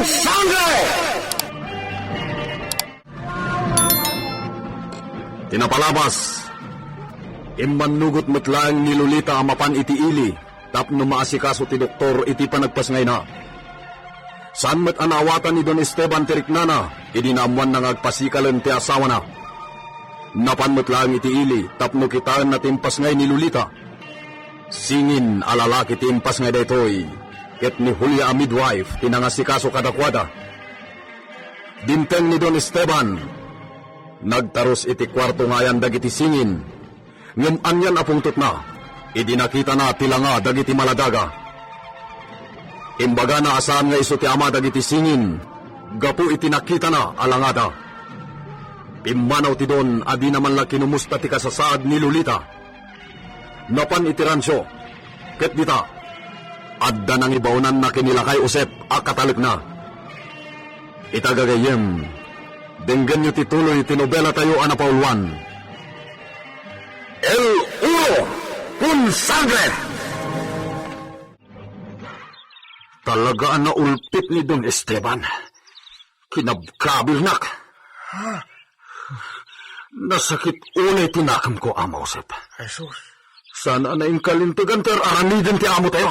sangre! Tinapalabas. Immanugot matlang ni Lolita mapan iti ili, tapno maasikaso ti doktor iti panagpasngay na. Saan mat anawatan ni Don Esteban Tiriknana, idinamuan na ngagpasikalan ti asawa na. Napan matlang iti ili, tapno kitaan na timpasngay ni Lolita. Singin alalaki timpasngay daytoy, ket ni Julia a midwife tinangasikaso kadakwada. Dinteng ni Don Esteban, nagtaros iti kwarto ngayan dagiti singin, ngem anyan apungtot na, idinakita na tilanga dagiti maladaga. Imbaga na asahan nga iso ti ama dagiti singin, gapu iti nakita na alangada. Pimmanaw ti don, adi naman la kinumusta ti kasasaad ni Lolita. Napan iti ransyo, ket dita, adda nang ibaunan na kinilakay usep a katalik na. Itagagayem, denggan nyo tituloy tinobela tayo anapaulwan. El Uro con Sangre! Talagaan na ulpit ni Don Esteban. Kinabkabil nak. Nasakit unay tinakam ko, Ama Josep. Jesus. Sana na yung kalintigan ter aramidin ti amo tayo.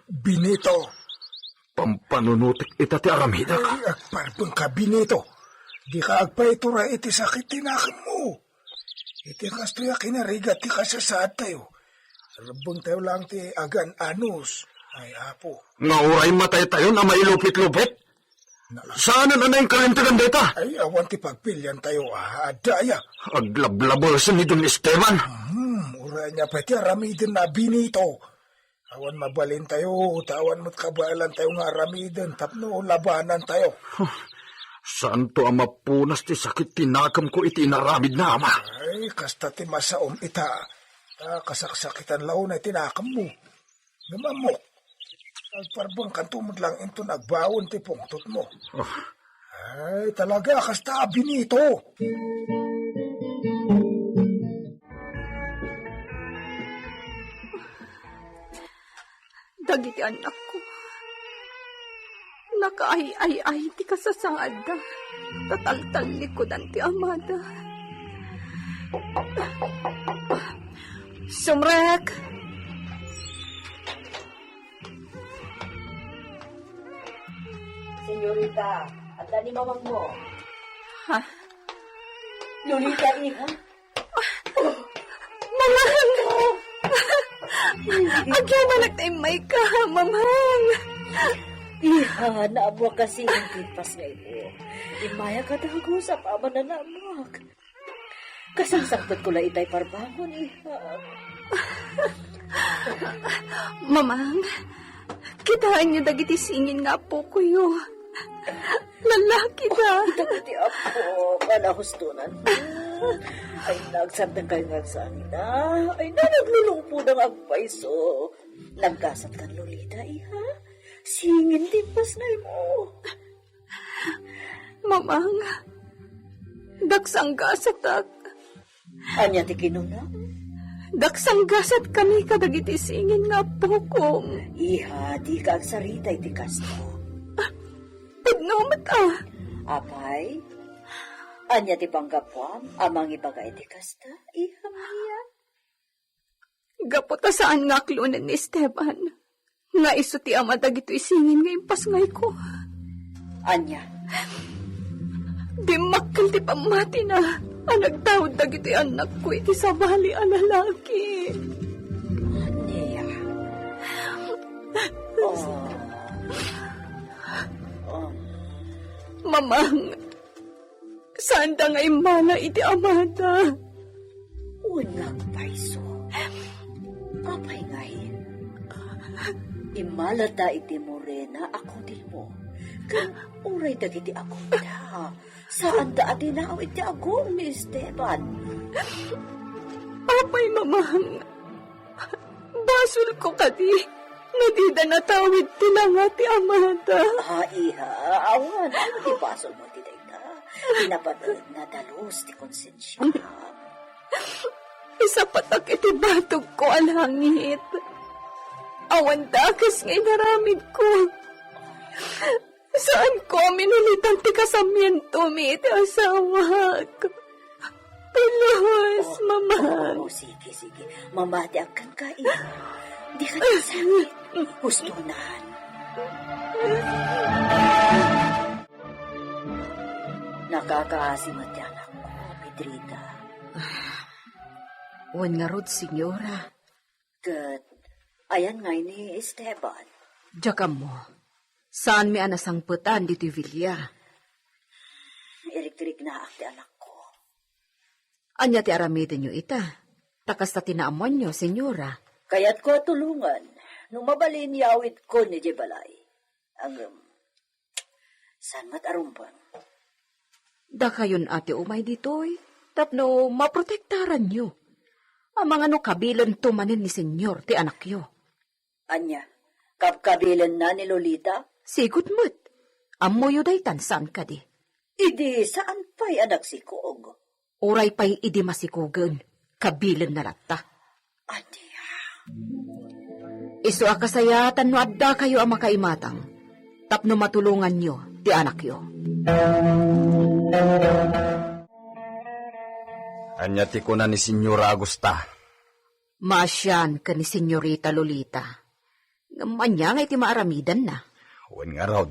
Binito. Pampanunutik ita ti aramidak. Agparpang ka, Binito. Di ka agpaitura iti sakit tinakam mo. Iti kastoya kinariga ti kasasaad tayo. Rabang tayo lang ti agan anus. Ay, apo. Nauray matay tayo na mailupit-lupit. Saan na yung kalintigan dita? Ay, awan ti pagpilyan tayo, adaya. Aglablabol ni Don Esteban. Ura niya pa ti aramidin na, Binito. Awan mabalin tayo, tawan mo't kabalan tayo nga aramidin, tapno labanan tayo. Saan to ang mapunas ti sakit tinakam ko iti inaramid na, Ama? Ay, kasta ti masaom ita. Kasaksakitan lao na tinakam mo. Namamok. Agparbang kantumod lang ito nagbawon ti pungtot mo. Ay, talaga, kasta Binito. Dagiti anak ko. Nakaay-ay-ay ti kasasaad da. Tataltal likodan ti amada. Sumrek! Senyorita, at ni mamang mo. Ha? Lolita, iha? Mamang! Agyaman nagtaimay ka, mamang! Iha, naamwa kasi ang pinpas nga ito. Imaya ka dago sa pama na naamwak. Kasangsangtot ko lang itay parbangon, iha. Mamang, kitaan niyo dagiti singin nga po kuyo. Lalaki da. Dagiti apo, kanahustunan mo. Ay nagsabdang kayo nga sa na. Ay naglulungpo ng agpaiso. Nagkasat kan Lolita, iha. Singin din pasnay mo. Mamang, daksang gasat Anya ti kinunang? daksang gasat kami kadagiti singin nga po kong. Iha, di ka agsarita iti kasto. Pagnumat Apay? Anya ti panggapwam, amang ibagay ti kasta? Iha, Maria? Gapota saan nga klunan ni Esteban. Nga iso ti ama dagito isingin nga impasngay ko. Anya? Di makkel ti pamati na. Anagtawad dagiti anak ko iti sabali a lalaki. Anya? Mamang, saan da nga imala iti amada? Unang paiso. Apay ngayon. Imalata iti morena ako di mo. Kan uray dagiti ako da. Saan da adinaw iti agong ni Esteban? Apay, mamang. Basol ko kadi. Nadida natawid tinanga ti amada. Iha, awan. Ano ti basol mo ti dayta? Pinapanood na dalos ti konsensya. Isa patak iti batog ko alangit. Awan dakas nga inaramid ko. Saan ko minulitan ti kasamiento mi iti asawa ko? Pilos, mama. Oo, sige. Mamati akan ka, iha. Di ka nasakit. Hustunan. Nakakaasimat yan ako, Pedrita. Wan nga rod, senyora. Kat, ayan nga ni Esteban. Diyan mo. Saan mi anasangputan dito Villa? Elektrik na akti anak ko. Anya ti aramidin nyo ita. Takas na tinaamon nyo, senyora. Kaya't ko tulungan. Nung mabalin yawit ko ni Jebalay. San matarumpan? Da kayon ate umay ditoy. Tapno maprotektaran nyo. Ang mga no kabilan tumanin ni senyor ti anak yo. Anya, kapkabilan na ni Lolita? Sigut mo't. Amoyo day tansan ka di. Idi saan pa'y anak si Kog? Uray pa'y idi masikugan. Kabilan na rata. Anya. Iso akasayatan no adda kayo ang makaimatang. Tapno matulungan nyo ti anak yo. Anya ti ko na ni Senyora Agusta. Maasyan ka ni Senyorita Lolita. Anya nga iti maaramidan na. Wan nga rod.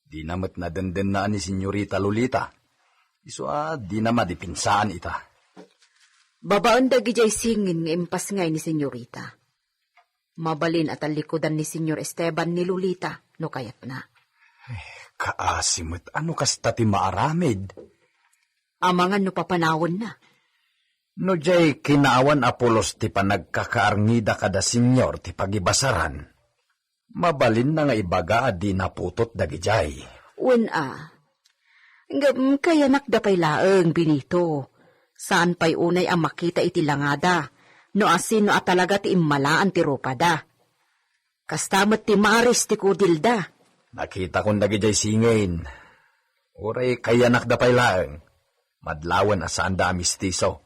Di namat na denden na ni Senyorita Lolita. Iso di na madipinsaan ita. Babaan dagi jay singin nga impas ngay ni Senyorita. Mabalin at alikodan ni Senyor Esteban ni Lolita no kayat na. Kaasimot, ano kasta ti maaramid? Amangan no papanawon na. No jay kinaawan Apolos ti panagkakaarngida kada senyor ti pagibasaran. Mabalin na nga ibaga di naputot dagi jay. Kaya nakdapay laeng binito. Saan pa'y unay ang makita iti langada, no asin no at talaga ti immalaan ti ropada. Kastamat ti maris ti kudilda. Nakita kong dagi jay singin. Uray kaya nakdapay laeng. Madlawan asaan da amistiso.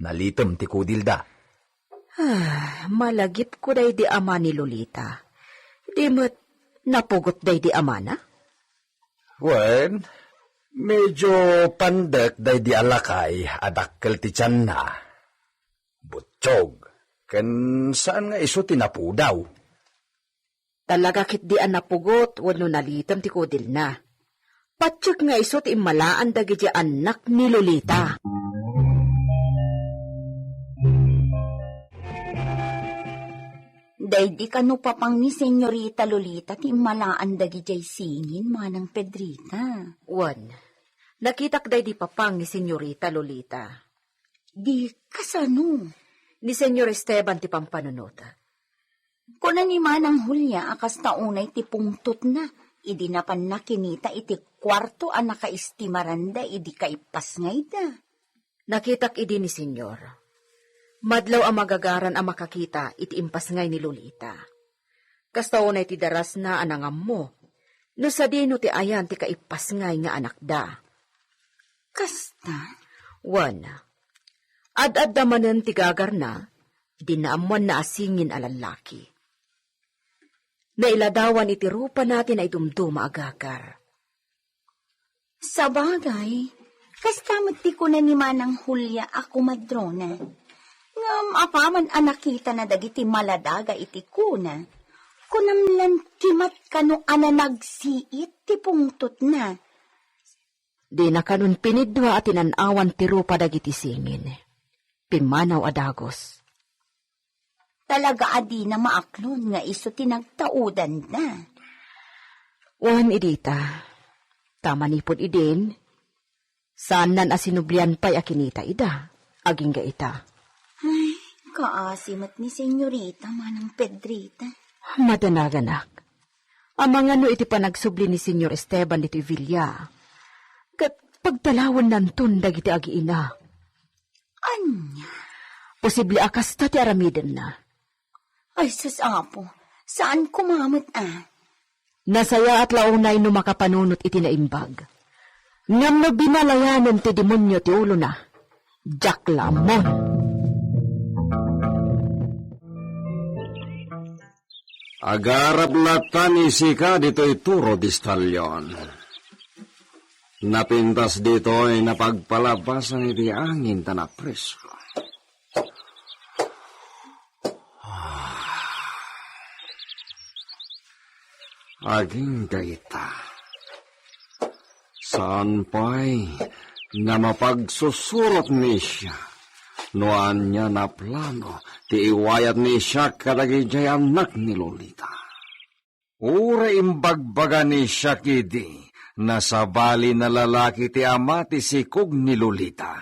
Nalitem ti kudilda. Malagip ko day di ama ni Lolita. Di mo't napugot day di ama na? Wen, medyo pandek day di alakay adakkel ti tiyan na. Butsyog, ken saan nga iso tinapudaw? Talaga kit di an napugot wano nalitem ti kudil na. Patsyag nga iso ti immalaan dagi di anak ni Lolita. Day di kanu papang ni Senyorita Lolita ti malaan dagi jay singin manang Pedrita. Nakitak day di papang ni Senyorita Lolita. Di kasano? Ni Senyor Esteban ti pampanunota. Kuna ni manang Hulya akas taunay ti pungtot na. Idi na pan nakinita iti kwarto ang nakaistimaranda idi kaipas ngay da. Nakitak idi ni Senyor. Madlaw ang magagaran ang makakita iti impas ngay ni Lolita. Kastaunay ti daras na anangam mo. No sa dino ti ayan ti kaipas ngay nga anak da. Kasta? Ad-ad damanen ti gagar na, dinaamuan na asingin alalaki. Nailadawan iti rupa natin ay dumduma agagar. Sa bagay, kastamot ti ko na ni manang Hulya ako madrona. Ngam apaman anakita na dagiti maladaga iti kuna. Kunamlan kimat kano ananagsiit ti pungtot na. Di na kanun pinidwa at tinanawan ti rupa dagiti singin. Pimanaw adagos. Talaga adi na maaklon nga iso tinagtaudan na. Idita, tama nipod idin, saan nan asinublian pa'y akinita ida, aging ga ita. Ay, kaasimat ni Senyorita manang Pedrita. Madanaganak, amang ano iti panagsubli ni Senyor Esteban dito Villa, kat pagdalawan nantun dagiti agiina. Anya? Posible akas ta ti aramiden na. Ay, sasapo, saan kumamot Nasaya at launay no makapanunot iti naimbag. Ngam no binalayanan ti demonyo ti ulo na. Jack Lamon. Agarap latan isika dito ituro di stalyon. Napintas dito ay napagpalabasan iti angin ta na presko. Aging gaita. Saan pa'y na mapagsusurot ni siya? Noan niya na plano, ti iwayat ni siya kadagijay anak ni Lolita. Ura imbagbaga ni siya kidi, nasa bali na lalaki ti ama ti sikog ni Lolita.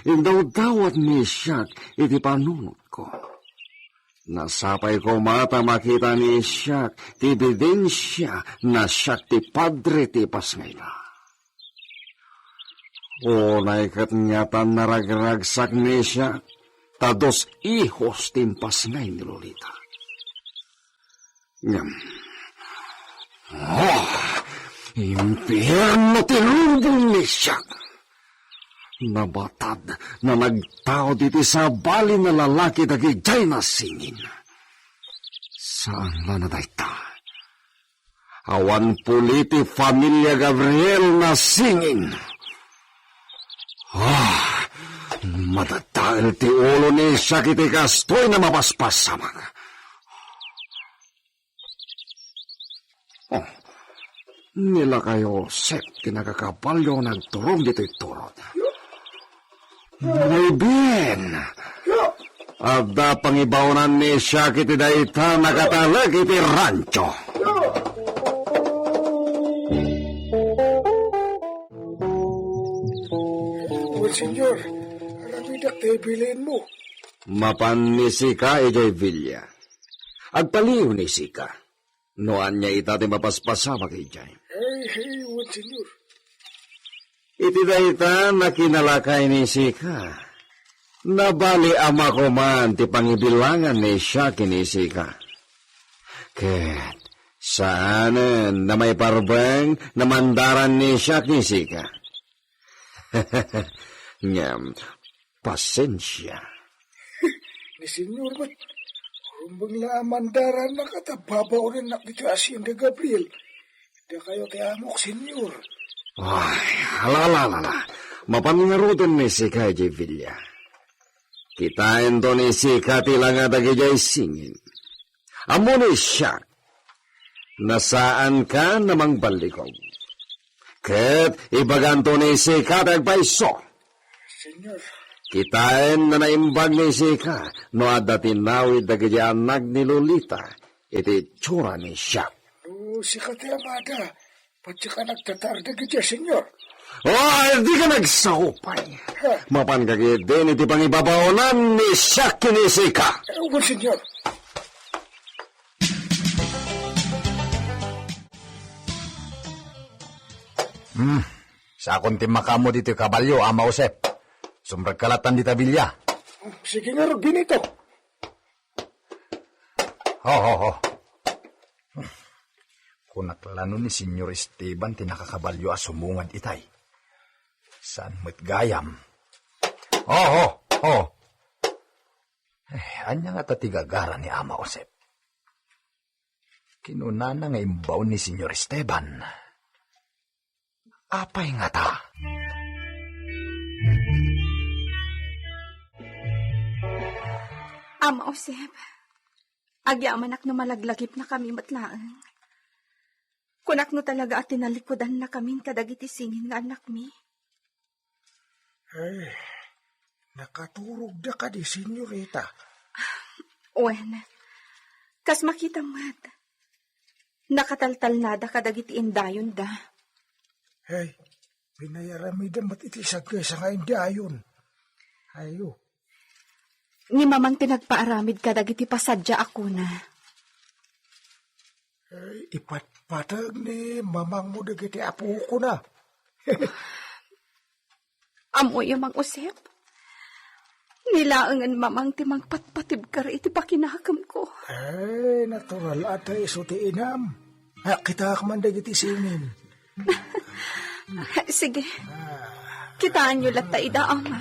Indaw dawat ni siya iti panunot ko. Nasapay ko mata makita ni siya ti ebidensya na siya ti padre ti pasngayla. O naikat niya tan naragragsak ni siya, tados ihos timpas ngay ni Lolita. Ngam. Impyerno tinubong ni siya. Nabatad na nagtao diti sa bali na lalaki dagijay na singin. Saan na nadayta? Awan puliti familia Gabriel na singin. Madadal ti ulo ni siya kiti kastoy na mapaspasamang. Nila kayo, Sep, kinakakabalyo nagturong dito'y turot. Muy bien. Ada pangibawanan ni siya kiti dayta nakatalag iti rancho. Senyor, alamidak tayo bilhin mo. Mapan ni Sika ijay Villa. Agpaliw ni Sika. Noan niya itati mapaspasama kay Jay. Hey, senyor. Iti dayta na kinalakay ni Sika. Nabali ama ko man ti pangibilangan ni siya kini Sika. Ket saanen na may parbeng na mandaran ni siya kini Sika. Ngam, pasensya. Ni senyor ba't rumbang lamandaran na katababaw rin nakdikasyon ni Gabriel. Hindi kayo tiamok, senyor. Ay, alala. Mapaningarudan ni Sika jay Villa. Kitain to ni Sika tila nga dagijay singin. Amo ni siya, nasaan ka namang balikog? Ket ibaganto ni Sika dagpaiso. Senyor. Kitain na naimbag ni Sika, no adda tinawid dagiti anak ni Lolita, iti tsura ni siya. No, si Kati Amada, pati ka nagtatarda ka senyor. Di ka nagsaupay. Mapan kagit din iti pangibabaonan ni siya kini Sika. Senyor. Sa akong timakamo dito kabalyo, Ama Josep. Sumbragkalatan di tabilya. Sige nga, Rubin ito. Ho. Kunaklano ni Senyor Esteban tinakakabalyo a sumungad itay. Saan mo't gayam? Ho. Anya nga tatigagara ni Ama Josep. Kinunana nga imbaw ni Senyor Esteban. Apay nga ta? Ama Josep, agyaman ak no malaglagip na kami matlaan. Kunak no talaga at tinalikodan na kami kadagiti singin nga anak mi. Ay, nakaturog na ka di, senyorita. Wen, kas makita mat. Nakataltal na da kadagiti indayon da. Hey, pinayaramidam at itisag kayo sa ngayon dayon. Ayo. Ni mamang tinagpaaramid kadagiti pasadya ako na. Ay, ipatpatag ni mamang mo dagiti apo ko na. Amoy Mang Josep. Nilaangan mamang timang patpatib kar iti pakinakam ko. Ay, natural at iso ti inam. Kita man dagiti singin. Sige. Kitaan nyo lang taida, Ama.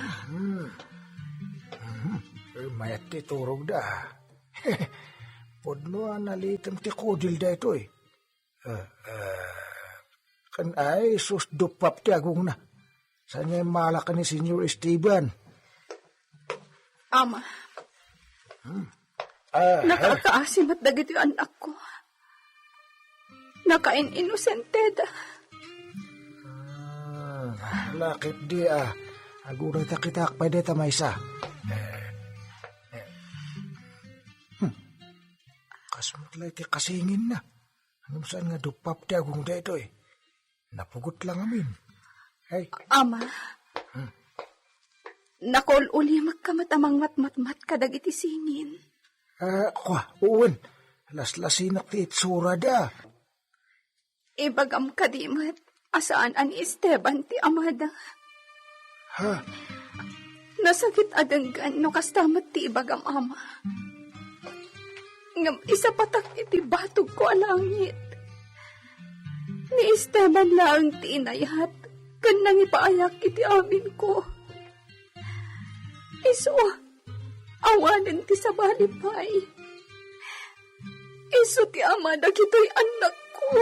Mayat ti turog da. Podno analitam ti kodil da ito eh. Kan ay susdupap ti agong na. Sanya malaka ni Senyor Esteban. Ama, nakakaasim at dagiti anak ko. Nakain-inosenteda. Lakit di Agura ta kita pwede tamay sa. Kasmutlay ti kasingin na. Anong saan nga dupap ti agong da ito eh. Napugot lang amin. Hey. Ama, nakol uli magkamatamang matmatmat kadag iti singin. Uwan. Laslasinak ti itsura da. Ibagam kadimat, asaan an Esteban ti amada. Ha? Nasakit adenggan no kastamat ti ibagam ama. Ngam isa patak iti batog ko alangit. Ni Esteban lang ti inayat, kan nang ipaayak iti amin ko. Iso, awanan ti sa balipay. Iso ti ama dagitoy anak ko.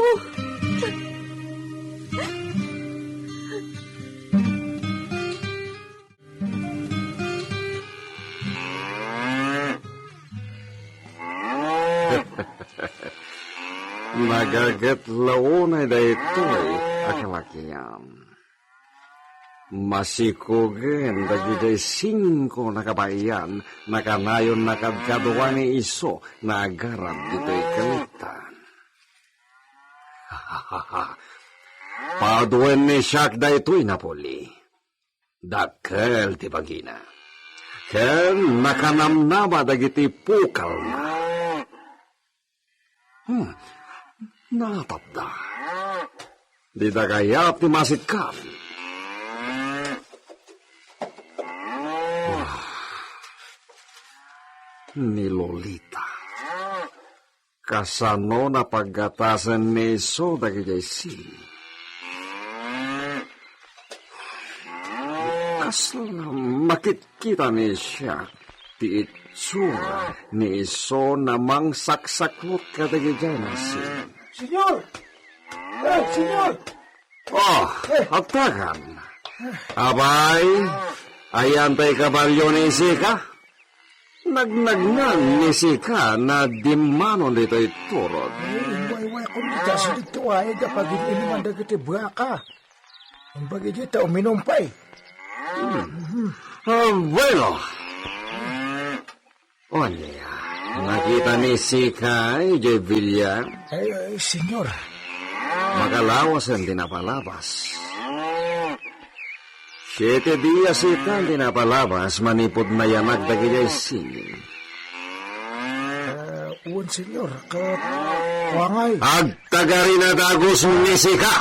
Nagagatlaw na daytoy akalakiam. Masikugen dagiday 5 na kabayan nakanayon nakadkaduwa ni iso na agarab dito'y kalitan. Paduen ni siyak daytoy napoli. Dakkel ti pagina. Ken nakanamnama dagiti pukal na. Natapda. Di da kayap ti masikap. Ni Lolita. Kasano na paggatasan ni iso dagiti si. Kasano makikita ni siya ti itsura ni iso namang saksaklot kadagiti na si. Senyor! Senyor! Atakan. Abay, ayan tayo kabalyo ni Sika. Nagnagnan ni Sika na dimano dito iturod. Iway kung ita sa dito ay kapag iniman dagiti baka. Ang bagay dito uminom pa eh. Bueno. Onya, nakita ni Sika ay Villa. Senyor. Makalawas ang tinapalabas. 7 días itang tinapalabas, manipod na yanak dagijay singin. Uwan, senyor, wangay. Agtagari na dagos ni Sika.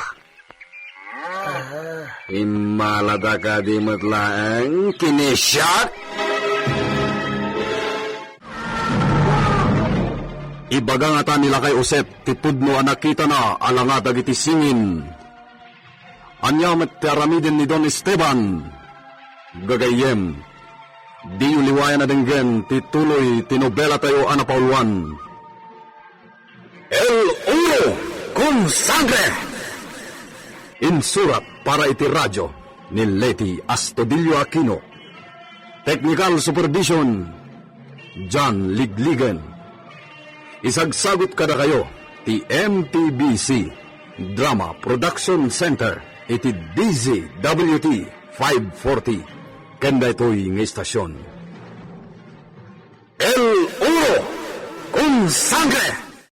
Imalada ka di matlaang kinisyak. Ibaga nga ta nila kay Usep, tipudno anak kita na alanga dagiti singin. Anya met teramidin ni Don Esteban. Gagayem, di uliwayan na denggen tituloy tinobela tayo anapauluan. El Uno con Sangre! Insurat para iti radyo ni Leti Astudillo Aquino. Technical Supervision, John Ligligan. Isagsagot kada kayo, ti MTBC Drama Production Center, iti DZWT 540, kanda ito'y ng istasyon. El Uno con Sangre!